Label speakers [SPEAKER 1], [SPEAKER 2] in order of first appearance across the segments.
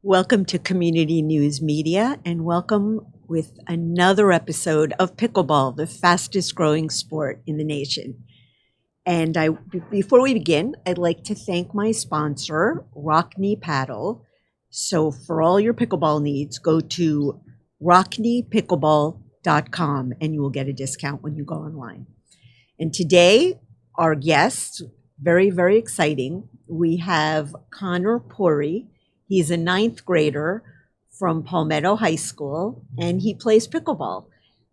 [SPEAKER 1] Welcome to Community News Media, and welcome with another episode of Pickleball, the fastest growing sport in the nation. And before we begin, I'd like to thank my sponsor, Rockney Paddle. So for all your pickleball needs, go to rockneypickleball.com and you will get a discount when you go online. And today, our guest, very, very exciting, we have Connor Porry. He's a ninth grader from Palmetto High School, and he plays pickleball.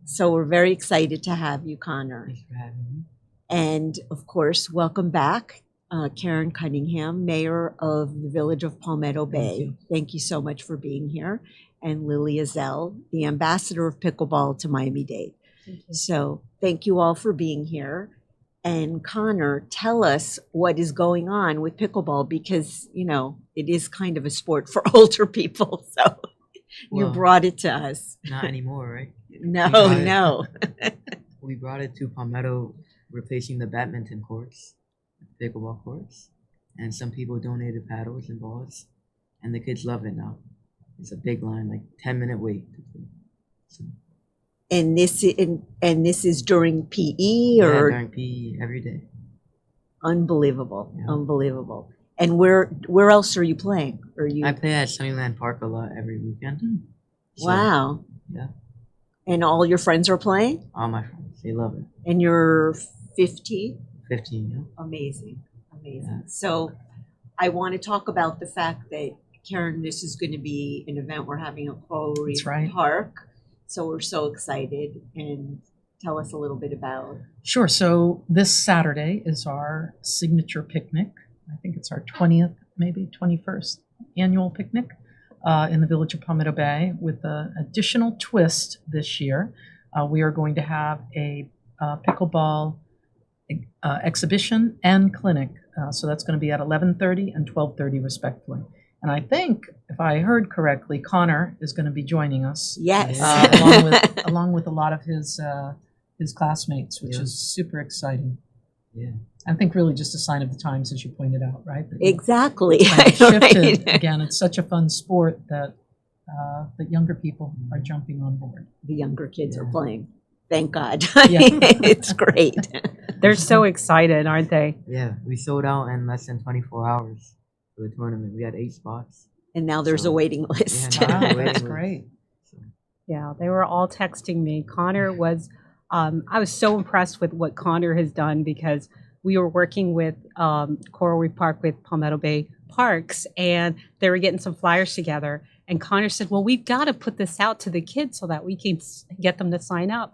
[SPEAKER 1] So we're very excited to have you, Connor.
[SPEAKER 2] Thanks for having me.
[SPEAKER 1] And of course, welcome back, Karyn Cunningham, Mayor of the Village of Palmetto Bay. Thank you so much for being here. And Lily Azel, the Ambassador of Pickleball to Miami-Dade. So thank you all for being here. And Connor, tell us what is going on with pickleball, because, you know, it is kind of a sport for older people. So you brought it to us.
[SPEAKER 2] Not anymore, right?
[SPEAKER 1] No.
[SPEAKER 2] We brought it to Palmetto, replacing the badminton courts, pickleball courts. And some people donated paddles and balls, and the kids love it now. It's a big line, like 10-minute wait. So,
[SPEAKER 1] And this is during PE or
[SPEAKER 2] during PE every day.
[SPEAKER 1] Unbelievable,
[SPEAKER 2] Yeah.
[SPEAKER 1] Unbelievable. And where else are you playing?
[SPEAKER 2] I play at Sunnyland Park a lot every weekend. So,
[SPEAKER 1] Wow.
[SPEAKER 2] Yeah.
[SPEAKER 1] And all your friends are playing?
[SPEAKER 2] All my friends, they love it.
[SPEAKER 1] And you're 15?
[SPEAKER 2] 15, yeah.
[SPEAKER 1] Amazing.
[SPEAKER 2] Yeah.
[SPEAKER 1] So I want to talk about the fact that, Karyn, this is going to be an event we're having at Porry Park. So we're so excited, and tell us a little bit about.
[SPEAKER 3] Sure. So this Saturday is our signature picnic. I think it's our 20th, maybe 21st annual picnic in the Village of Palmetto Bay, with an additional twist this year. We are going to have a pickleball exhibition and clinic. So that's going to be at 11:30 and 12:30 respectively. And I think, if I heard correctly, Connor is going to be joining us.
[SPEAKER 1] Yes.
[SPEAKER 3] Along with a lot of his classmates, which is super exciting.
[SPEAKER 2] Yeah.
[SPEAKER 3] I think really just a sign of the times, as you pointed out, right?
[SPEAKER 1] Exactly.
[SPEAKER 3] Kind of shifted. Again, it's such a fun sport that younger people are jumping on board.
[SPEAKER 1] The younger kids are playing. Thank God.
[SPEAKER 3] Yeah.
[SPEAKER 1] It's great.
[SPEAKER 4] They're so excited, aren't they?
[SPEAKER 2] Yeah, we sold out in less than 24 hours for the tournament. We had 8 spots.
[SPEAKER 1] And now there's a waiting list.
[SPEAKER 2] Yeah,
[SPEAKER 3] Wow, that's great.
[SPEAKER 4] Yeah, they were all texting me. Connor was, I was so impressed with what Connor has done, because we were working with Coral Reef Park with Palmetto Bay Parks, and they were getting some flyers together. And Connor said, well, we've got to put this out to the kids so that we can get them to sign up.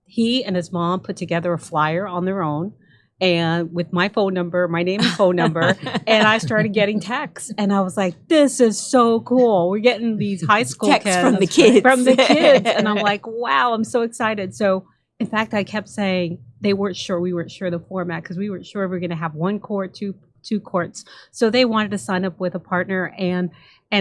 [SPEAKER 4] He and his mom put together a flyer on their own, and with my phone number, my name and phone number, and I started getting texts, and I was like, this is so cool. We're getting these high school
[SPEAKER 1] Texts from the kids.
[SPEAKER 4] And I'm like, wow, I'm so excited. So in fact, I kept saying we weren't sure the format, because we weren't sure if we were going to have one court, two courts. So they wanted to sign up with a partner, and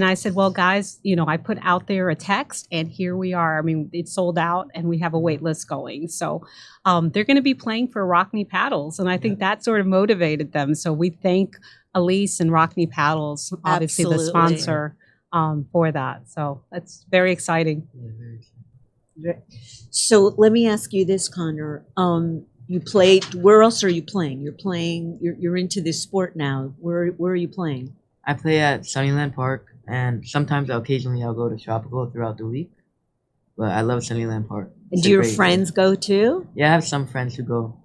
[SPEAKER 4] I said, well, guys, you know, I put out there a text, and here we are. I mean, it's sold out, and we have a wait list going. So they're going to be playing for Rockney Paddles, and I think that sort of motivated them. So we thank Elise and Rockney Paddles, obviously the sponsor, for that. So that's very exciting.
[SPEAKER 2] Yeah, very exciting.
[SPEAKER 1] So let me ask you this, Connor. You played, where else are you playing? You're into this sport now. Where are you playing?
[SPEAKER 2] I play at Sunnyland Park, and sometimes occasionally I'll go to Tropical throughout the week. But I love Sunnyland Park.
[SPEAKER 1] And do your friends go too?
[SPEAKER 2] Yeah, I have some friends who go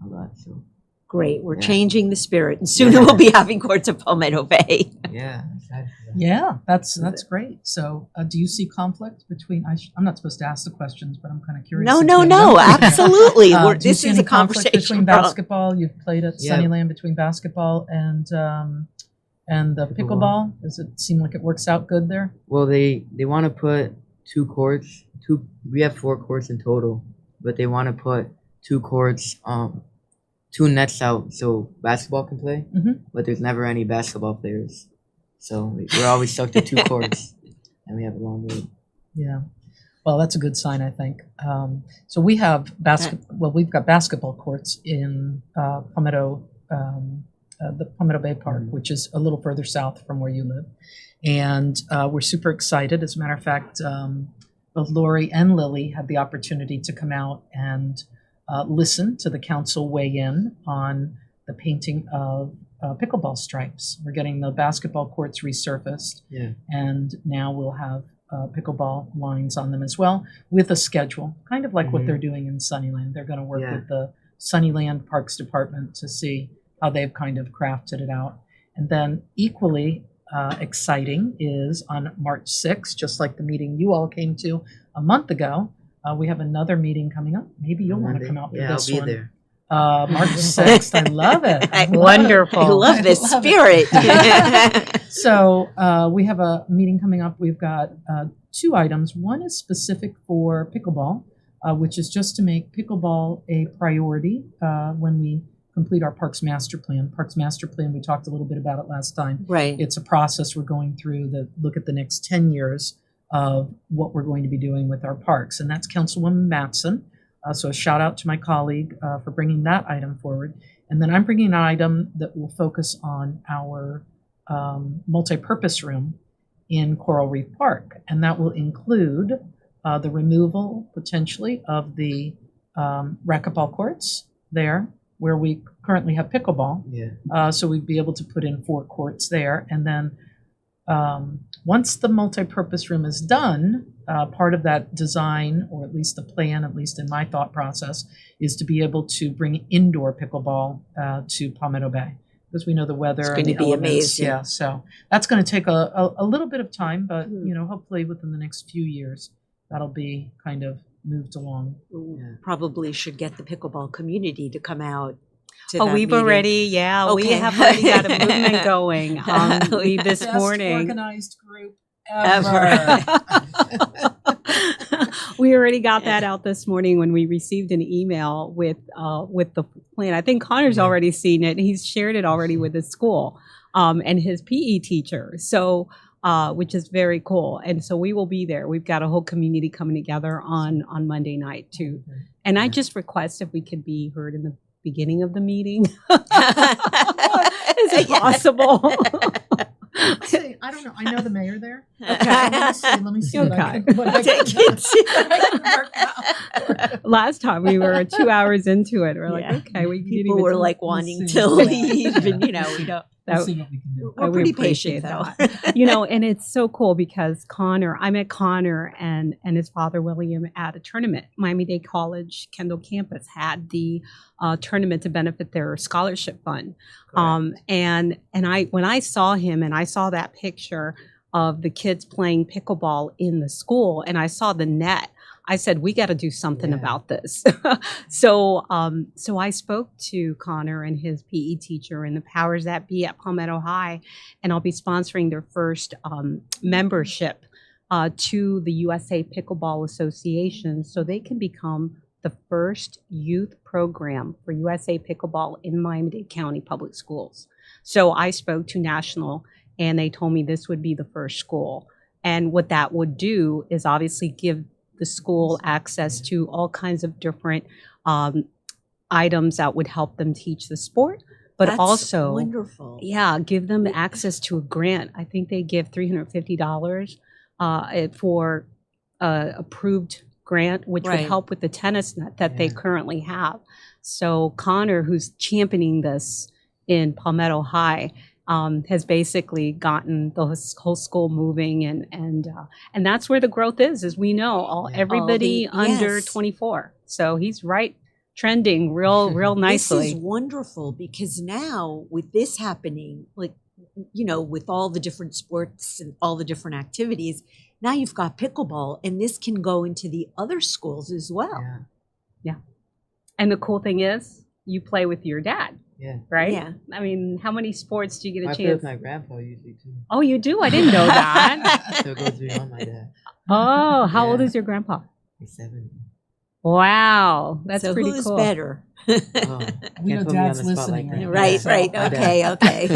[SPEAKER 2] a lot. So
[SPEAKER 1] Great. We're changing the spirit, and soon we'll be having courts at Palmetto Bay.
[SPEAKER 2] yeah, I'm excited for that.
[SPEAKER 3] Yeah, that's great. So do you see conflict between, I'm not supposed to ask the questions, but I'm kind of curious.
[SPEAKER 1] No, absolutely.
[SPEAKER 3] Do you
[SPEAKER 1] This
[SPEAKER 3] see
[SPEAKER 1] is
[SPEAKER 3] any
[SPEAKER 1] a
[SPEAKER 3] conflict
[SPEAKER 1] conversation.
[SPEAKER 3] between basketball? You've played at
[SPEAKER 2] Yeah.
[SPEAKER 3] Sunnyland, between basketball and the pickleball. Does it seem like it works out good there?
[SPEAKER 2] Well, they want to put 2 courts. We have 4 courts in total, but they want to put 2 courts, 2 nets out so basketball can play. But there's never any basketball players, so we're always stuck to 2 courts, and we have a long wait.
[SPEAKER 3] Yeah. Well, that's a good sign, I think. So we have we've got basketball courts in Palmetto the Palmetto Bay Park, which is a little further south from where you live. And we're super excited. As a matter of fact, both Lori and Lily had the opportunity to come out and listen to the council weigh in on the painting of pickleball stripes. We're getting the basketball courts resurfaced, and now we'll have pickleball lines on them as well, with a schedule, kind of like what they're doing in Sunnyland. They're going to work with the Sunnyland Parks Department to see how they've kind of crafted it out. And then equally exciting is on March 6th, just like the meeting you all came to a month ago, we have another meeting coming up. Maybe you'll want to come out with this
[SPEAKER 2] I'll be
[SPEAKER 3] one.
[SPEAKER 2] there.
[SPEAKER 3] March 6th. I love it.
[SPEAKER 1] Wonderful. I love this spirit.
[SPEAKER 3] So we have a meeting coming up. We've got two items. One is specific for pickleball, which is just to make pickleball a priority when we complete our Parks Master Plan. Parks Master Plan, we talked a little bit about it last time.
[SPEAKER 1] Right.
[SPEAKER 3] It's a process we're going through that look at the next 10 years of what we're going to be doing with our parks. And that's Councilwoman Matson. So a shout out to my colleague for bringing that item forward. And then I'm bringing an item that will focus on our multi-purpose room in Coral Reef Park. And that will include the removal, potentially, of the racquetball courts there, where we currently have pickleball. So we'd be able to put in 4 courts there. And then once the multi-purpose room is done, part of that design, or at least the plan, at least in my thought process, is to be able to bring indoor pickleball to Palmetto Bay, because we know the weather.
[SPEAKER 1] It's
[SPEAKER 3] and
[SPEAKER 1] going
[SPEAKER 3] the
[SPEAKER 1] to be
[SPEAKER 3] elements.
[SPEAKER 1] amazing.
[SPEAKER 3] Yeah, so that's going to take a little bit of time, but hopefully within the next few years, that'll be kind of moved along.
[SPEAKER 1] Probably should get the pickleball community to come out.
[SPEAKER 4] We've already, we have already got a movement going this
[SPEAKER 3] Best
[SPEAKER 4] morning.
[SPEAKER 3] Organized group ever.
[SPEAKER 4] We already got that out this morning when we received an email with the plan. I think Connor's already seen it. He's shared it already with his school and his PE teacher. So, which is very cool. And so we will be there. We've got a whole community coming together on Monday night too. And I just request if we could be heard in the beginning of the meeting. Is it possible?
[SPEAKER 3] I don't know. I know the mayor there. Let me see.
[SPEAKER 4] Okay.
[SPEAKER 3] What I can work out.
[SPEAKER 4] Last time we were 2 hours into it. We're like, okay, we
[SPEAKER 1] people were like wanting to leave, and we don't.
[SPEAKER 3] We'll see what we can do.
[SPEAKER 1] We're pretty
[SPEAKER 4] appreciate
[SPEAKER 1] patient, though.
[SPEAKER 4] that. And it's so cool because I met Connor and his father, William, at a tournament. Miami-Dade College, Kendall campus had the tournament to benefit their scholarship fund. And when I saw him and I saw that picture of the kids playing pickleball in the school and I saw the net, I said, we got to do something about this. So I spoke to Connor and his PE teacher and the powers that be at Palmetto High, and I'll be sponsoring their first membership to the USA Pickleball Association, so they can become the first youth program for USA Pickleball in Miami-Dade County Public Schools. So I spoke to National, and they told me this would be the first school. And what that would do is obviously give the school access to all kinds of different items that would help them teach the sport, but
[SPEAKER 1] That's
[SPEAKER 4] also
[SPEAKER 1] wonderful.
[SPEAKER 4] give them access to a grant. I think they give $350 for approved grant, which would help with the tennis net that they currently have. So Connor, who's championing this in Palmetto High, has basically gotten the whole school moving, and that's where the growth is, as we know, everybody under 24. So he's trending real nicely.
[SPEAKER 1] This is wonderful, because now with this happening, with all the different sports and all the different activities, now you've got pickleball, and this can go into the other schools as well.
[SPEAKER 4] Yeah. And the cool thing is, you play with your dad.
[SPEAKER 2] Yeah.
[SPEAKER 4] Right?
[SPEAKER 1] Yeah.
[SPEAKER 4] I mean, how many sports do you get a
[SPEAKER 2] I play
[SPEAKER 4] chance?
[SPEAKER 2] with my grandpa usually too.
[SPEAKER 4] Oh, you do? I didn't know that.
[SPEAKER 2] So it goes beyond my dad.
[SPEAKER 4] Oh, how old is your grandpa?
[SPEAKER 2] He's 70.
[SPEAKER 4] Wow. That's
[SPEAKER 1] So
[SPEAKER 4] pretty
[SPEAKER 1] who's
[SPEAKER 4] cool.
[SPEAKER 1] better?
[SPEAKER 2] Oh,
[SPEAKER 3] We
[SPEAKER 2] can't
[SPEAKER 3] know
[SPEAKER 2] put me on
[SPEAKER 3] Dad's
[SPEAKER 2] the spot like
[SPEAKER 3] listening
[SPEAKER 2] that.
[SPEAKER 1] Right,
[SPEAKER 3] So,
[SPEAKER 1] right.
[SPEAKER 2] my
[SPEAKER 1] Okay,
[SPEAKER 2] bad.
[SPEAKER 1] okay.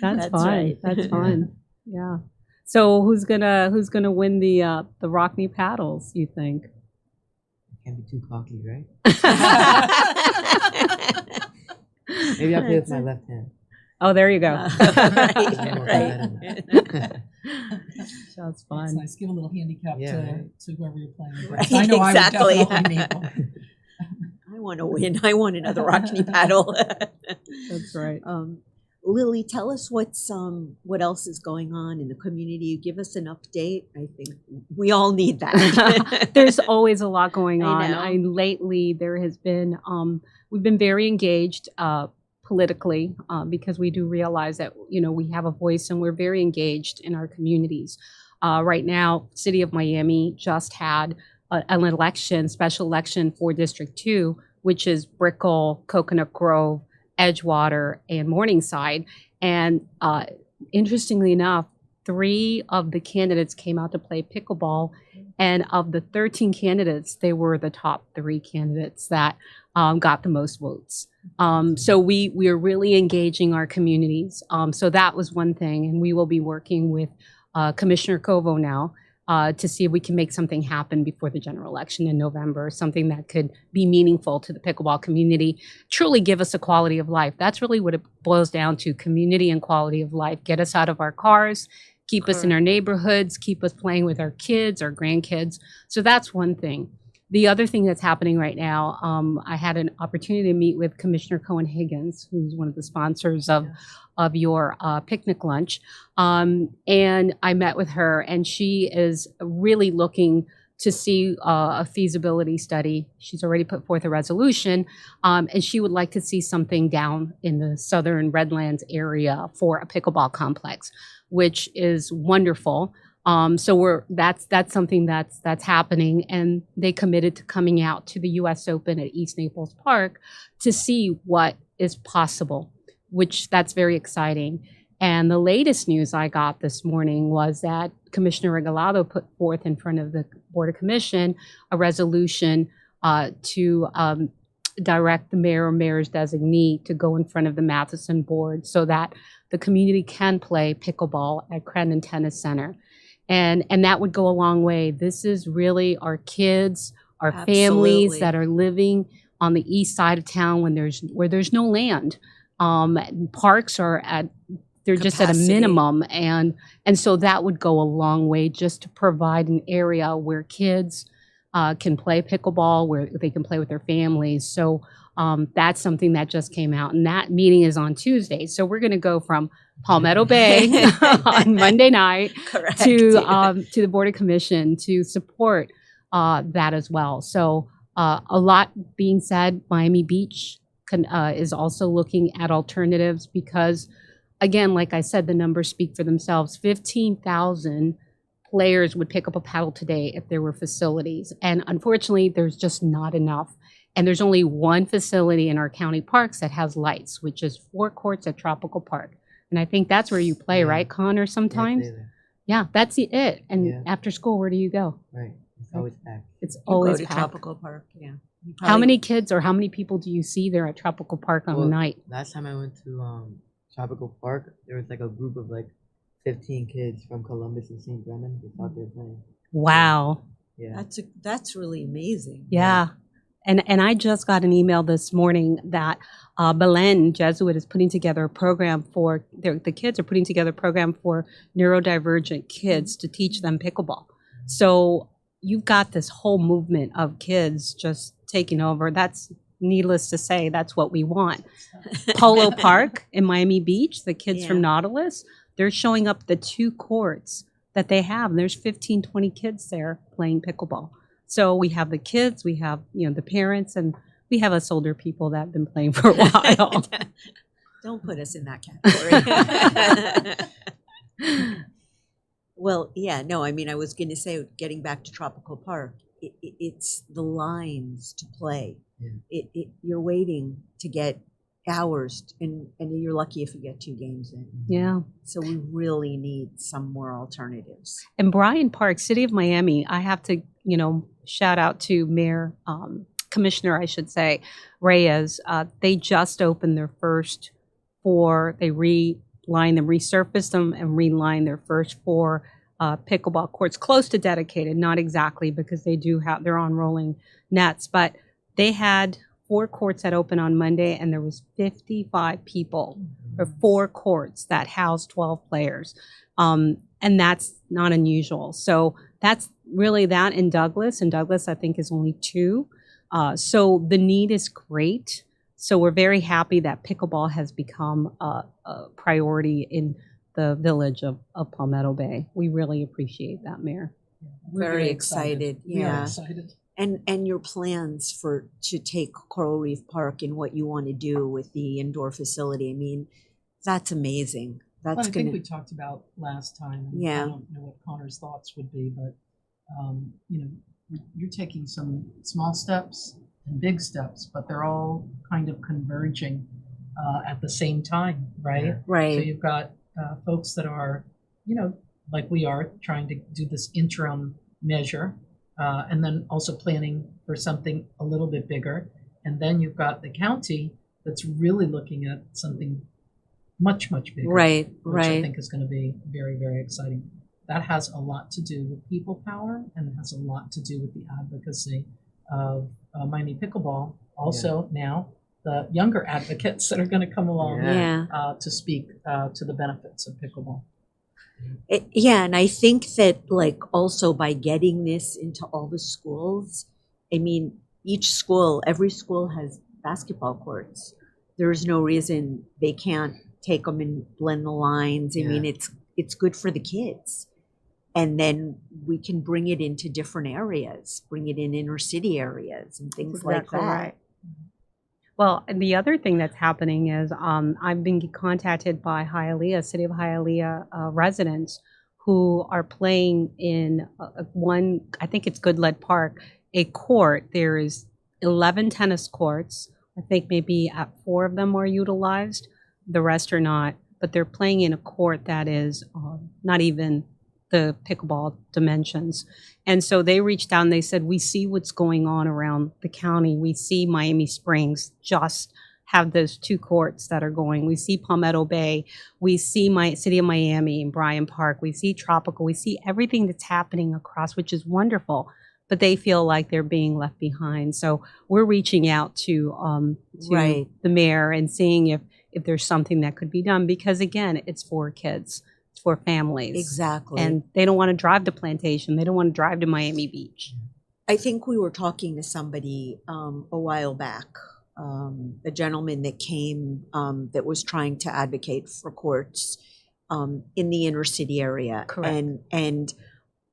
[SPEAKER 4] That's fun.
[SPEAKER 1] right.
[SPEAKER 4] That's fun. Yeah. So who's gonna win the Rockney paddles, you think?
[SPEAKER 2] Can't be too cocky, right? Maybe I'll play with my left hand.
[SPEAKER 4] Oh, there you go.
[SPEAKER 1] Right.
[SPEAKER 3] That's
[SPEAKER 4] That's fun.
[SPEAKER 3] nice. Give a little handicap
[SPEAKER 2] Yeah, right.
[SPEAKER 3] to whoever you're playing with.
[SPEAKER 1] Right,
[SPEAKER 3] I know
[SPEAKER 1] exactly.
[SPEAKER 3] I would definitely need one.
[SPEAKER 1] I want to win. I want another Rockney paddle.
[SPEAKER 4] That's right.
[SPEAKER 1] Lily, tell us what else is going on in the community. Give us an update. I think we all need that.
[SPEAKER 4] There's always a lot going
[SPEAKER 1] I
[SPEAKER 4] on.
[SPEAKER 1] know.
[SPEAKER 4] Lately there has been we've been very engaged politically because we do realize that we have a voice and we're very engaged in our communities. Right now, City of Miami just had an special election for District 2, which is Brickell, Coconut Grove, Edgewater, and Morningside. And interestingly enough, 3 of the candidates came out to play pickleball. And of the 13 candidates, they were the top 3 candidates that got the most votes. So we are really engaging our communities. So that was one thing. And we will be working with Commissioner Covo now to see if we can make something happen before the general election in November, something that could be meaningful to the pickleball community, truly give us a quality of life. That's really what it boils down to, community and quality of life. Get us out of our cars, keep us in our neighborhoods, keep us playing with our kids, our grandkids. So that's one thing. The other thing that's happening right now, I had an opportunity to meet with Commissioner Cohen-Higgins, who's one of the sponsors of your picnic lunch. And I met with her, and she is really looking to see a feasibility study. She's already put forth a resolution, and she would like to see something down in the southern Redlands area for a pickleball complex, which is wonderful. So that's something that's happening, and they committed to coming out to the U.S. Open at East Naples Park to see what is possible, which that's very exciting. And the latest news I got this morning was that Commissioner Regalado put forth in front of the Board of Commission a resolution to direct the mayor or mayor's designee to go in front of the Matheson board so that the community can play pickleball at Crandon Tennis Center. And that would go a long way. This is really our kids, our families
[SPEAKER 1] Absolutely.
[SPEAKER 4] that are living on the east side of town where there's no land. Parks are they're just at a
[SPEAKER 1] Capacity.
[SPEAKER 4] minimum, and so that would go a long way just to provide an area where kids can play pickleball, where they can play with their families. So that's something that just came out, and that meeting is on Tuesday. So we're going to go from Palmetto Bay on Monday night
[SPEAKER 1] Correct.
[SPEAKER 4] to the Board of Commission to support that as well. So a lot being said. Miami Beach is also looking at alternatives because, again, like I said, the numbers speak for themselves. 15,000 players would pick up a paddle today if there were facilities. And unfortunately, there's just not enough. And there's only one facility in our county parks that has lights, which is 4 courts at Tropical Park. And I think that's where you play,
[SPEAKER 2] Yeah.
[SPEAKER 4] right, Connor, sometimes? Yeah, that's it. And
[SPEAKER 2] Yeah.
[SPEAKER 4] after school, where do you go?
[SPEAKER 2] Right. It's always packed.
[SPEAKER 4] It's
[SPEAKER 1] You go
[SPEAKER 4] always
[SPEAKER 1] to
[SPEAKER 4] packed.
[SPEAKER 1] Tropical Park. Yeah. You
[SPEAKER 4] How
[SPEAKER 1] probably-
[SPEAKER 4] many kids or how many people do you see there at Tropical Park on a
[SPEAKER 2] Well,
[SPEAKER 4] night?
[SPEAKER 2] Last time I went to Tropical Park, there was like a group of like 15 kids from Columbus and St. Brennan just out there playing.
[SPEAKER 4] Wow.
[SPEAKER 2] Yeah.
[SPEAKER 1] That's really amazing.
[SPEAKER 4] Yeah. And I just got an email this morning that Belen Jesuit is putting together a program for the kids are putting together a program for neurodivergent kids to teach them pickleball. So you've got this whole movement of kids just taking over. That's needless to say, that's what we want. Polo Park in Miami Beach, the kids from
[SPEAKER 1] Yeah.
[SPEAKER 4] Nautilus, they're showing up the 2 courts that they have. And there's 15, 20 kids there playing pickleball. So we have the kids, we have, the parents, and we have us older people that have been playing for a while.
[SPEAKER 1] Don't put us in that category. Well, yeah, no, I mean, I was going to say, getting back to Tropical Park, it's the lines to play.
[SPEAKER 2] Yeah.
[SPEAKER 1] You're waiting to get hours, and you're lucky if you get 2 games in.
[SPEAKER 4] Yeah.
[SPEAKER 1] So we really need some more alternatives.
[SPEAKER 4] And Bryant Park, City of Miami, I have to, shout out to Mayor, Commissioner, I should say, Reyes. They just opened their first 4, they resurfaced them and relined their first 4 pickleball courts, close to dedicated, not exactly because they're on rolling nets, but they had 4 courts that opened on Monday, and there was 55 people for 4 courts that housed 12 players. And that's not unusual. So that's really that in Douglas. And Douglas, I think, is only 2. So the need is great. So we're very happy that pickleball has become a priority in the village of Palmetto Bay. We really appreciate that, Mayor.
[SPEAKER 3] We're
[SPEAKER 1] Very excited.
[SPEAKER 3] We are
[SPEAKER 1] Yeah.
[SPEAKER 3] excited.
[SPEAKER 1] And your plans to take Coral Reef Park and what you want to do with the indoor facility. I mean, that's amazing.
[SPEAKER 3] Well,
[SPEAKER 1] That's
[SPEAKER 3] I
[SPEAKER 1] going
[SPEAKER 3] think we
[SPEAKER 1] to,
[SPEAKER 3] talked about last time. And
[SPEAKER 1] Yeah.
[SPEAKER 3] I don't know what Connor's thoughts would be, but you're taking some small steps and big steps, but they're all kind of converging at the same time, right? So
[SPEAKER 1] right.
[SPEAKER 3] you've got folks that are, like we are, trying to do this interim measure, and then also planning for something a little bit bigger. And then you've got the county that's really looking at something much, much bigger,
[SPEAKER 1] Right,
[SPEAKER 3] which I
[SPEAKER 1] right.
[SPEAKER 3] think is going to be very, very exciting. That has a lot to do with people power, and it has a lot to do with the advocacy of Miami Pickleball. Also now, the younger advocates that are going to come along
[SPEAKER 1] Yeah.
[SPEAKER 3] to speak to the benefits of pickleball.
[SPEAKER 1] Yeah, and I think that also by getting this into all the schools, I mean, every school has basketball courts. There's no reason they can't take them and blend the lines. I mean, it's good for the kids. And then we can bring it into different areas, bring it in inner city areas and things like
[SPEAKER 4] Exactly
[SPEAKER 1] that.
[SPEAKER 4] right. Well, and the other thing that's happening is I've been contacted by Hialeah, City of Hialeah residents who are playing in one, I think it's Goodlead Park, a court. There is 11 tennis courts. I think maybe 4 of them are utilized. The rest are not. But they're playing in a court that is not even the pickleball dimensions. And so they reached out and they said, we see what's going on around the county. We see Miami Springs just have those 2 courts that are going. We see Palmetto Bay. We see my City of Miami and Bryant Park. We see Tropical. We see everything that's happening across, which is wonderful. But they feel like they're being left behind. So we're reaching out to
[SPEAKER 1] Right.
[SPEAKER 4] the mayor and seeing if there's something that could be done. Because again, it's for kids. For families.
[SPEAKER 1] Exactly.
[SPEAKER 4] And they don't want to drive to Plantation. They don't want to drive to Miami Beach.
[SPEAKER 1] I think we were talking to somebody a while back, a gentleman that came that was trying to advocate for courts in the inner city area.
[SPEAKER 4] Correct.
[SPEAKER 1] And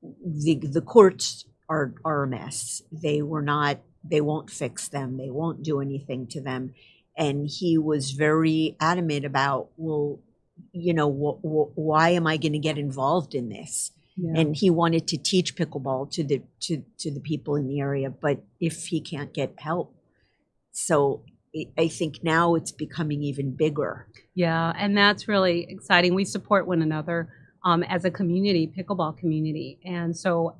[SPEAKER 1] the courts are a mess. They won't fix them. They won't do anything to them. And he was very adamant about, well, why am I going to get involved in this?
[SPEAKER 4] Yeah.
[SPEAKER 1] And he wanted to teach pickleball to the people in the area, but if he can't get help, so I think now it's becoming even bigger.
[SPEAKER 4] Yeah, and that's really exciting. We support one another as a community, pickleball community. And so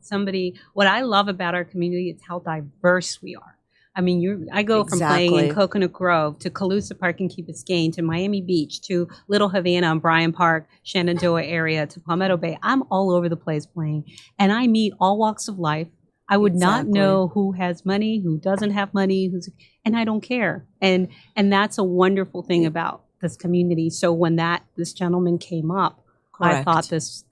[SPEAKER 4] what I love about our community is how diverse we are. I mean, I go from playing in Coconut Grove to Calusa Park and Key Biscayne to Miami Beach to Little Havana and Bryant Park, Shenandoah area to Palmetto Bay. I'm all over the place playing, and I meet all walks of life. I would not know who has money, who doesn't have money, and I don't care. And that's a wonderful thing about this community. So when this gentleman came up, I thought this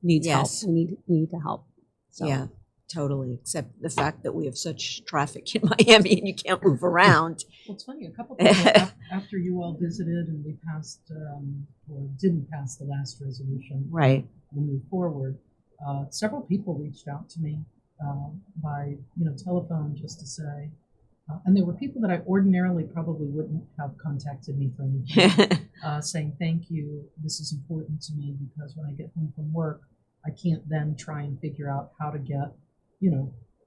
[SPEAKER 4] needs help. We need to help. So.
[SPEAKER 1] Yeah. Totally, except the fact that we have such traffic in Miami and you can't move around.
[SPEAKER 3] Well, it's funny, a couple of people after you all visited and we passed, or didn't pass the last resolution,
[SPEAKER 1] Right.
[SPEAKER 3] we'll move forward, several people reached out to me by telephone just to say, and there were people that I ordinarily probably wouldn't have contacted me for anything, saying, thank you, this is important to me because when I get home from work, I can't then try and figure out how to get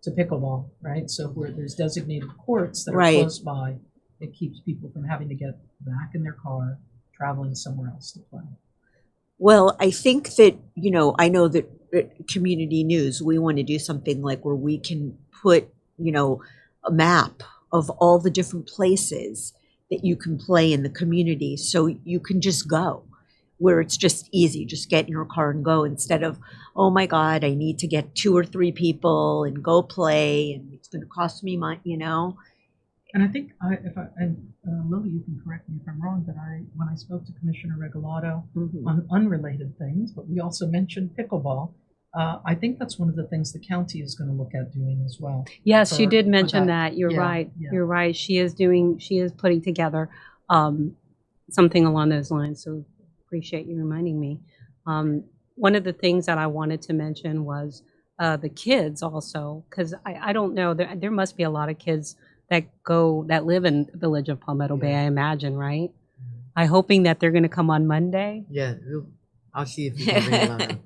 [SPEAKER 3] to pickleball, right? So where there's designated courts that are close by, it keeps people from having to get back in their car, traveling somewhere else to play.
[SPEAKER 1] Well, I think that, I know that community news, we want to do something like where we can put, a map of all the different places that you can play in the community. So you can just go. Where it's just easy, just get in your car and go instead of, oh my God, I need to get 2 or 3 people and go play and it's going to cost me money,
[SPEAKER 3] And I think, Lily, you can correct me if I'm wrong, but when I spoke to Commissioner Regalado on unrelated things, but we also mentioned pickleball. I think that's one of the things the county is going to look at doing as well.
[SPEAKER 4] Yes, she did
[SPEAKER 3] for
[SPEAKER 4] mention that. You're
[SPEAKER 3] Yeah,
[SPEAKER 4] right.
[SPEAKER 3] yeah.
[SPEAKER 4] You're right. She is putting together something along those lines. So appreciate you reminding me. One of the things that I wanted to mention was the kids also, because I don't know, there must be a lot of kids that live in the village of Palmetto Bay, I imagine, right? I'm hoping that they're going to come on Monday.
[SPEAKER 2] Yeah, I'll see if we can bring them out.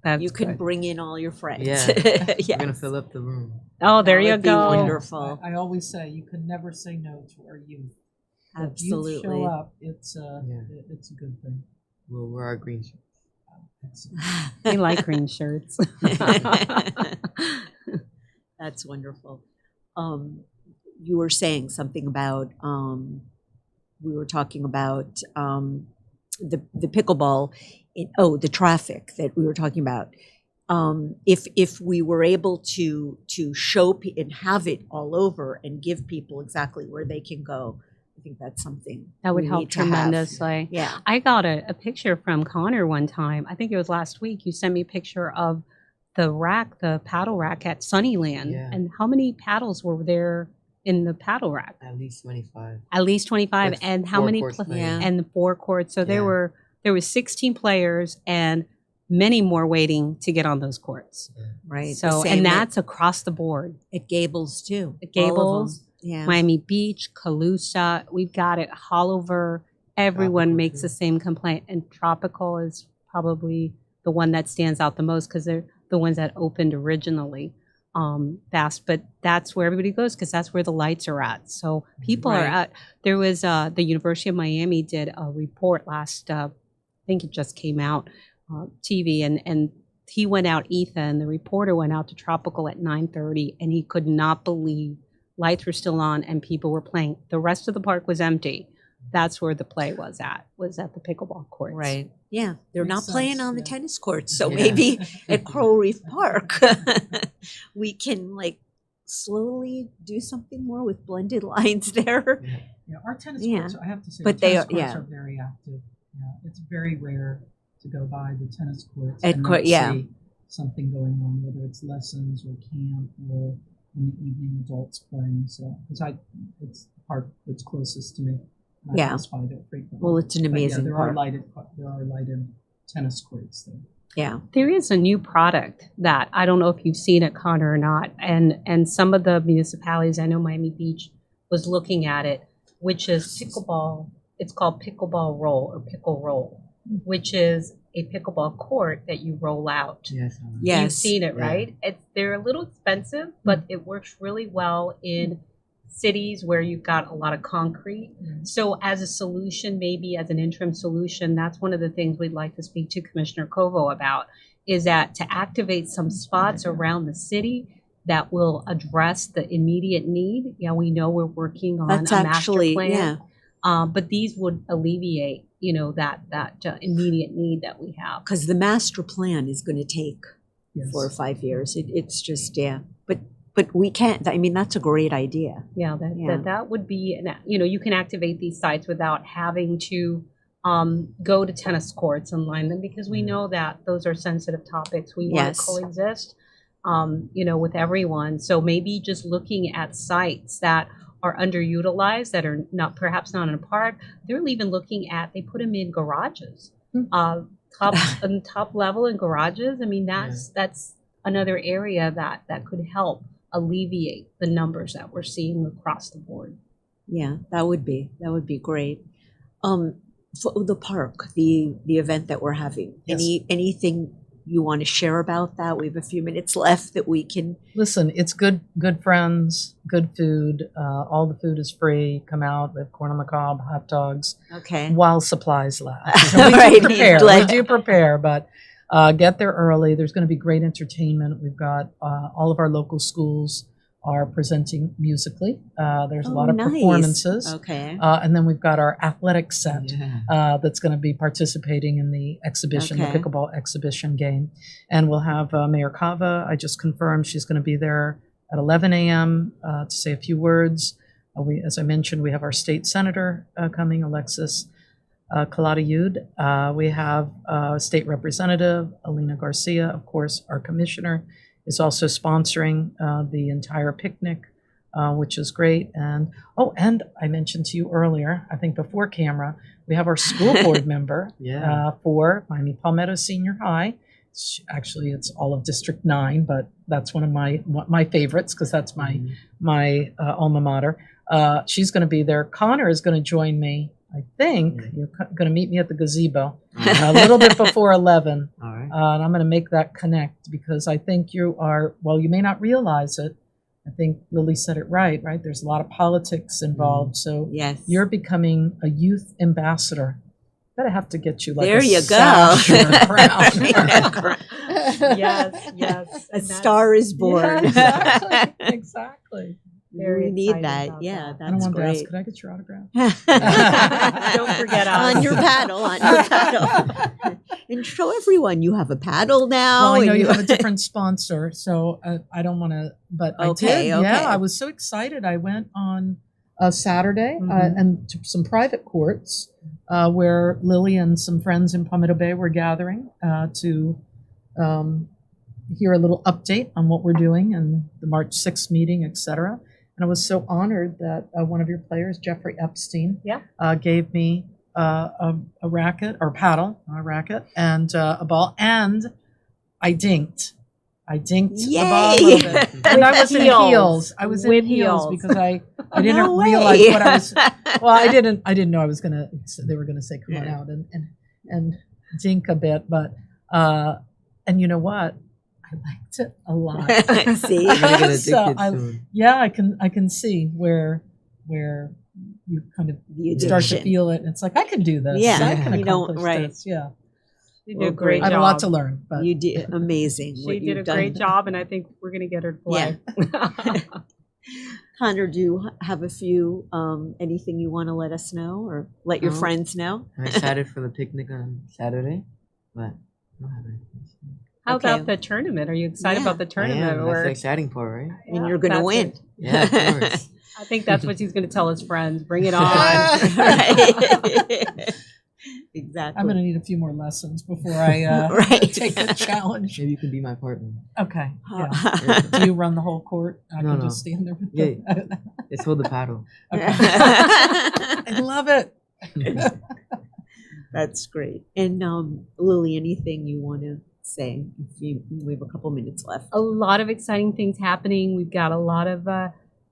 [SPEAKER 4] That's
[SPEAKER 1] You can
[SPEAKER 4] good.
[SPEAKER 1] bring in all your friends.
[SPEAKER 2] Yeah,
[SPEAKER 1] Yes.
[SPEAKER 2] we're gonna fill up the room.
[SPEAKER 4] Oh, there
[SPEAKER 1] That
[SPEAKER 4] you
[SPEAKER 1] would be
[SPEAKER 4] go.
[SPEAKER 1] wonderful.
[SPEAKER 3] I always say you can never say no to our youth. If you
[SPEAKER 1] Absolutely.
[SPEAKER 3] show up, it's a good thing.
[SPEAKER 2] We'll wear our green shirts.
[SPEAKER 3] Excellent.
[SPEAKER 4] We like green shirts.
[SPEAKER 1] That's wonderful. You were saying something about, we were talking about the pickleball, the traffic that we were talking about. If we were able to show and have it all over and give people exactly where they can go, I think that's something
[SPEAKER 4] That would
[SPEAKER 1] we
[SPEAKER 4] help
[SPEAKER 1] need to have.
[SPEAKER 4] tremendously.
[SPEAKER 1] Yeah.
[SPEAKER 4] I got a picture from Connor one time. I think it was last week. You sent me a picture of the paddle rack at Sunnyland.
[SPEAKER 2] Yeah.
[SPEAKER 4] And how many paddles were there in the paddle rack?
[SPEAKER 2] At least 25.
[SPEAKER 4] At least 25.
[SPEAKER 2] With
[SPEAKER 4] And how
[SPEAKER 2] 4
[SPEAKER 4] many?
[SPEAKER 2] courts playing.
[SPEAKER 1] Yeah.
[SPEAKER 4] And the 4 courts. So
[SPEAKER 2] Yeah.
[SPEAKER 4] there was 16 players and many more waiting to get on those courts.
[SPEAKER 1] Right.
[SPEAKER 4] So, and that's across the board.
[SPEAKER 1] at Gables too.
[SPEAKER 4] At
[SPEAKER 1] All of them.
[SPEAKER 4] Gables,
[SPEAKER 1] Yeah.
[SPEAKER 4] Miami Beach, Calusa, we've got it all over. Everyone
[SPEAKER 2] Tropical,
[SPEAKER 4] makes
[SPEAKER 2] too.
[SPEAKER 4] the same complaint, and Tropical is probably the one that stands out the most because they're the ones that opened originally. Fast, but that's where everybody goes because that's where the lights are at. So people are
[SPEAKER 1] Right.
[SPEAKER 4] at. There was the University of Miami did a report last. I think it just came out TV, and he went out. Ethan, the reporter, went out to Tropical at 9:30, and he could not believe lights were still on and people were playing. The rest of the park was empty. That's where the play was at the pickleball courts.
[SPEAKER 1] Right. Yeah. They're not
[SPEAKER 3] Makes
[SPEAKER 1] playing
[SPEAKER 3] sense,
[SPEAKER 1] on the
[SPEAKER 3] yeah.
[SPEAKER 1] tennis courts. So
[SPEAKER 2] Yeah.
[SPEAKER 1] maybe at Coral Reef Park, we can slowly do something more with blended lines there.
[SPEAKER 2] Yeah.
[SPEAKER 3] Yeah, our tennis
[SPEAKER 1] Yeah.
[SPEAKER 3] courts, I have to say,
[SPEAKER 1] But
[SPEAKER 3] our
[SPEAKER 1] they
[SPEAKER 3] tennis
[SPEAKER 1] are-
[SPEAKER 3] courts
[SPEAKER 1] yeah.
[SPEAKER 3] are very active. Yeah, it's very rare to go by the tennis courts
[SPEAKER 1] At
[SPEAKER 3] and
[SPEAKER 1] cour-
[SPEAKER 3] not
[SPEAKER 1] yeah.
[SPEAKER 3] see something going on, whether it's lessons or camp or in the evening adults playing. So, it's the park that's closest to me. And I
[SPEAKER 1] Yeah.
[SPEAKER 3] pass by there frequently.
[SPEAKER 1] Well, it's an
[SPEAKER 3] But
[SPEAKER 1] amazing
[SPEAKER 3] there
[SPEAKER 1] park.
[SPEAKER 3] are lighted tennis courts there.
[SPEAKER 1] Yeah.
[SPEAKER 4] There is a new product that I don't know if you've seen it, Connor, or not, and some of the municipalities, I know Miami Beach was looking at it, which is pickleball. It's called pickleball roll or pickle roll, which is a pickleball court that you roll out.
[SPEAKER 2] Yes.
[SPEAKER 1] Yes.
[SPEAKER 4] You've seen it,
[SPEAKER 2] Yeah.
[SPEAKER 4] right? They're a little expensive, but it works really well in cities where you've got a lot of concrete. So as a solution, maybe as an interim solution, that's one of the things we'd like to speak to Commissioner Kovo about, is that to activate some spots around the city that will address the immediate need. Yeah, we know we're working on
[SPEAKER 1] That's
[SPEAKER 4] a
[SPEAKER 1] actually,
[SPEAKER 4] master
[SPEAKER 1] yeah.
[SPEAKER 4] plan, but these would alleviate, that immediate need that we have.
[SPEAKER 1] Because the master plan is going to take
[SPEAKER 3] Yes.
[SPEAKER 1] 4 or 5 years. It's just, yeah. But we can't, I mean, that's a great idea.
[SPEAKER 4] Yeah,
[SPEAKER 1] Yeah.
[SPEAKER 4] that would be, you can activate these sites without having to go to tennis courts and line them because we know that those are sensitive topics. We want
[SPEAKER 1] Yes.
[SPEAKER 4] to coexist, with everyone. So maybe just looking at sites that are underutilized, that are perhaps not in a park. They're even looking at, they put them in garages, top level in garages. I mean, that's another area that could help alleviate the numbers that we're seeing across the board.
[SPEAKER 1] Yeah, that would be great. For the park, the event that we're having,
[SPEAKER 3] Yes.
[SPEAKER 1] anything you want to share about that? We have a few minutes left that we can.
[SPEAKER 3] Listen, it's good friends, good food. All the food is free. Come out. We have corn on the cob, hot dogs,
[SPEAKER 1] Okay.
[SPEAKER 3] while supplies last. And we
[SPEAKER 1] Right,
[SPEAKER 3] do prepare.
[SPEAKER 1] glad-
[SPEAKER 3] We do prepare, but get there early. There's going to be great entertainment. We've got all of our local schools are presenting musically. There's a lot of
[SPEAKER 1] nice.
[SPEAKER 3] performances.
[SPEAKER 1] Okay.
[SPEAKER 3] And then we've got our athletic set
[SPEAKER 2] Yeah.
[SPEAKER 3] that's going to be participating in the exhibition,
[SPEAKER 1] Okay.
[SPEAKER 3] the pickleball exhibition game. And we'll have Mayor Cava. I just confirmed she's going to be there at 11 a.m. To say a few words. As I mentioned, we have our state senator coming, Alexis Calatayud. We have State Representative Alina Garcia, of course, our commissioner, is also sponsoring the entire picnic, which is great. And I mentioned to you earlier, I think before camera, we have our school board member for Miami Palmetto Senior High. Actually, it's all of District 9, but that's one of my favorites because that's my alma mater. She's going to be there. Connor is going to join me. I think you're going to meet me at the gazebo a little bit before 11.
[SPEAKER 2] All right.
[SPEAKER 3] And I'm going to make that connect because I think you are, well, you may not realize it. I think Lily said it right? There's a lot of politics involved. So
[SPEAKER 1] Yes.
[SPEAKER 3] you're becoming a youth ambassador. Gotta have to get you like
[SPEAKER 1] There
[SPEAKER 3] a
[SPEAKER 1] you
[SPEAKER 3] sash
[SPEAKER 1] go.
[SPEAKER 3] or a crown.
[SPEAKER 4] Yes.
[SPEAKER 1] A star is born.
[SPEAKER 3] Yeah, exactly.
[SPEAKER 4] Very
[SPEAKER 1] We need
[SPEAKER 4] excited
[SPEAKER 1] that.
[SPEAKER 4] about
[SPEAKER 1] Yeah,
[SPEAKER 4] that.
[SPEAKER 3] I don't
[SPEAKER 1] that's
[SPEAKER 3] want to ask,
[SPEAKER 1] great.
[SPEAKER 3] could I get your autograph?
[SPEAKER 4] Don't forget us.
[SPEAKER 1] On your paddle, and show everyone you have a paddle now.
[SPEAKER 3] Well, I know
[SPEAKER 1] and
[SPEAKER 3] you have a different sponsor, so I don't want to, but I
[SPEAKER 1] Okay,
[SPEAKER 3] did.
[SPEAKER 1] okay.
[SPEAKER 3] Yeah, I was so excited. I went on a Saturday and to some private courts where Lily and some friends in Palmetto Bay were gathering to hear a little update on what we're doing and the March 6th meeting, etc. And I was so honored that one of your players, Jeffrey Epstein, gave me a racket or paddle, not a racket, and a ball, and I dinked the ball a little bit, and I was in heels. I was in heels because I didn't realize what I was. Well, I didn't know I was gonna. They were gonna say come on out and dink a bit, but and you know what? I liked it a lot.
[SPEAKER 1] See,
[SPEAKER 2] You're gonna get
[SPEAKER 3] So
[SPEAKER 2] addicted soon.
[SPEAKER 3] yeah, I can see where you kind of
[SPEAKER 1] the
[SPEAKER 3] start to
[SPEAKER 1] addiction.
[SPEAKER 3] feel it. It's like I can do this.
[SPEAKER 1] Yeah,
[SPEAKER 3] I can
[SPEAKER 1] you don't-
[SPEAKER 3] accomplish
[SPEAKER 1] right.
[SPEAKER 3] this. Yeah,
[SPEAKER 4] You
[SPEAKER 1] Well,
[SPEAKER 4] did a great
[SPEAKER 3] I
[SPEAKER 4] job.
[SPEAKER 3] have a lot to learn, but
[SPEAKER 1] You did amazing.
[SPEAKER 4] She
[SPEAKER 1] what
[SPEAKER 4] did
[SPEAKER 1] you've
[SPEAKER 4] a
[SPEAKER 1] done.
[SPEAKER 4] great job, and I think we're going to get her to play.
[SPEAKER 1] Connor, do you have a few anything you want to let us know or let your
[SPEAKER 2] No.
[SPEAKER 1] friends know?
[SPEAKER 2] I'm excited for the picnic on Saturday, but I don't have anything.
[SPEAKER 4] How
[SPEAKER 1] Okay.
[SPEAKER 4] about the tournament? Are you excited
[SPEAKER 1] Yeah.
[SPEAKER 4] about the
[SPEAKER 2] I
[SPEAKER 4] tournament?
[SPEAKER 2] am. That's the exciting part, right?
[SPEAKER 1] And you're going to
[SPEAKER 4] that's
[SPEAKER 1] win.
[SPEAKER 4] it.
[SPEAKER 2] Yeah, of course.
[SPEAKER 4] I think that's what he's going to tell his friends. Bring it on.
[SPEAKER 1] Right. Exactly.
[SPEAKER 3] I'm going to need a few more lessons before I
[SPEAKER 1] Right.
[SPEAKER 3] take the challenge.
[SPEAKER 2] Maybe you can be my partner.
[SPEAKER 3] Okay. Yeah. Do you run the whole court? I
[SPEAKER 2] No,
[SPEAKER 3] can
[SPEAKER 2] no.
[SPEAKER 3] just stand there with
[SPEAKER 2] Yeah.
[SPEAKER 3] the.
[SPEAKER 2] Let's hold the paddle.
[SPEAKER 3] Okay. I love it.
[SPEAKER 1] That's great. And Lily, anything you want to say? We have a couple minutes left.
[SPEAKER 4] A lot of exciting things happening. We've got a lot of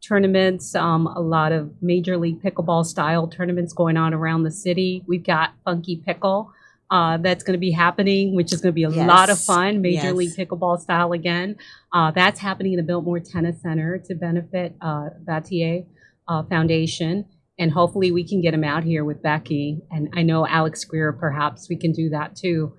[SPEAKER 4] tournaments, a lot of Major League Pickleball style tournaments going on around the city. We've got Funky Pickle that's going to be happening, which is going to be a lot of
[SPEAKER 1] Yes.
[SPEAKER 4] fun. Major
[SPEAKER 1] Yes.
[SPEAKER 4] League Pickleball style again. That's happening in the Biltmore Tennis Center to benefit Vatier Foundation. And hopefully we can get him out here with Becky. And I know Alex Greer, perhaps we can do that too.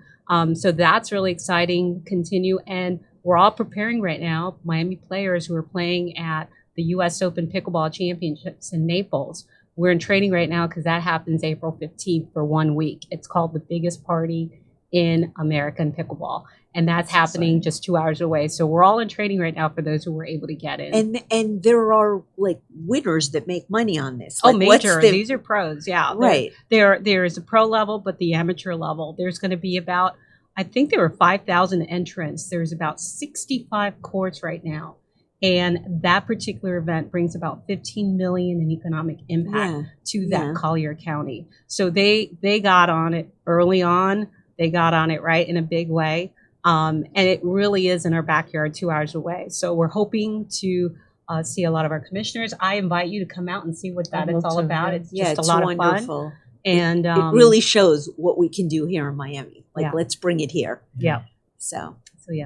[SPEAKER 4] So that's really exciting. Continue. And we're all preparing right now, Miami players who are playing at the U.S. Open Pickleball Championships in Naples. We're in training right now because that happens April 15th for 1 week. It's called the biggest party in American pickleball. And that's happening just 2 hours away. So we're all in training right now for those who were able to get in.
[SPEAKER 1] And there are like winners that make money on this.
[SPEAKER 4] Oh,
[SPEAKER 1] Like, what's
[SPEAKER 4] major.
[SPEAKER 1] the-
[SPEAKER 4] These are pros. Yeah.
[SPEAKER 1] Right.
[SPEAKER 4] There's a pro level, but the amateur level, there's going to be about, I think there were 5,000 entrants. There's about 65 courts right now. And that particular event brings about 15 million in economic impact to that
[SPEAKER 1] Yeah.
[SPEAKER 4] Collier County. So they got on it early on. They got on it right in a big way. And it really is in our backyard 2 hours away. So we're hoping to see a lot of our commissioners. I invite you to come out and see what
[SPEAKER 3] I'd
[SPEAKER 4] it's
[SPEAKER 3] love
[SPEAKER 4] all
[SPEAKER 3] to,
[SPEAKER 4] about.
[SPEAKER 3] yeah.
[SPEAKER 4] It's
[SPEAKER 1] Yeah,
[SPEAKER 4] just
[SPEAKER 1] it's
[SPEAKER 4] a lot of fun.
[SPEAKER 1] wonderful.
[SPEAKER 4] And
[SPEAKER 1] It really shows what we can do here in Miami. Like,
[SPEAKER 4] Yeah.
[SPEAKER 1] let's bring it here.
[SPEAKER 4] yeah.
[SPEAKER 1] So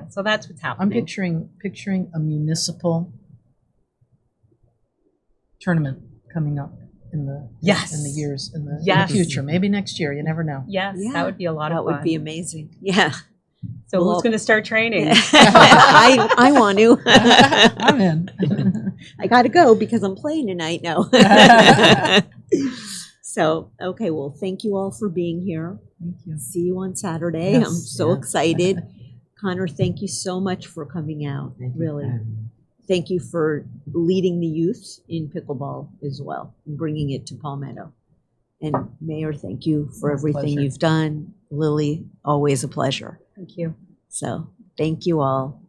[SPEAKER 4] So that's what's
[SPEAKER 3] I'm
[SPEAKER 4] happening.
[SPEAKER 3] picturing a municipal tournament coming up in the
[SPEAKER 4] Yes.
[SPEAKER 3] in the years in the
[SPEAKER 4] Yes.
[SPEAKER 3] future. Maybe next year. You never know.
[SPEAKER 4] Yes,
[SPEAKER 1] Yeah,
[SPEAKER 4] that would be a lot
[SPEAKER 1] that
[SPEAKER 4] of fun.
[SPEAKER 1] would be amazing. Yeah.
[SPEAKER 4] So
[SPEAKER 1] Well-
[SPEAKER 4] who's going to start training?
[SPEAKER 1] I want to.
[SPEAKER 3] I'm in.
[SPEAKER 1] I got to go because I'm playing tonight. No. So, okay. Well, thank you all for being here.
[SPEAKER 3] Thank you.
[SPEAKER 1] See you on Saturday.
[SPEAKER 3] Yes.
[SPEAKER 1] I'm so
[SPEAKER 2] Yeah.
[SPEAKER 1] excited. Connor, thank you so much for coming out.
[SPEAKER 2] Thank you for
[SPEAKER 1] Really.
[SPEAKER 2] having me.
[SPEAKER 1] thank you for leading the youth in pickleball as well, and bringing it to Palmetto. And Mayor, thank you for everything
[SPEAKER 3] Pleasure.
[SPEAKER 1] you've done. Lily, always a pleasure.
[SPEAKER 4] Thank you.
[SPEAKER 1] So thank you all.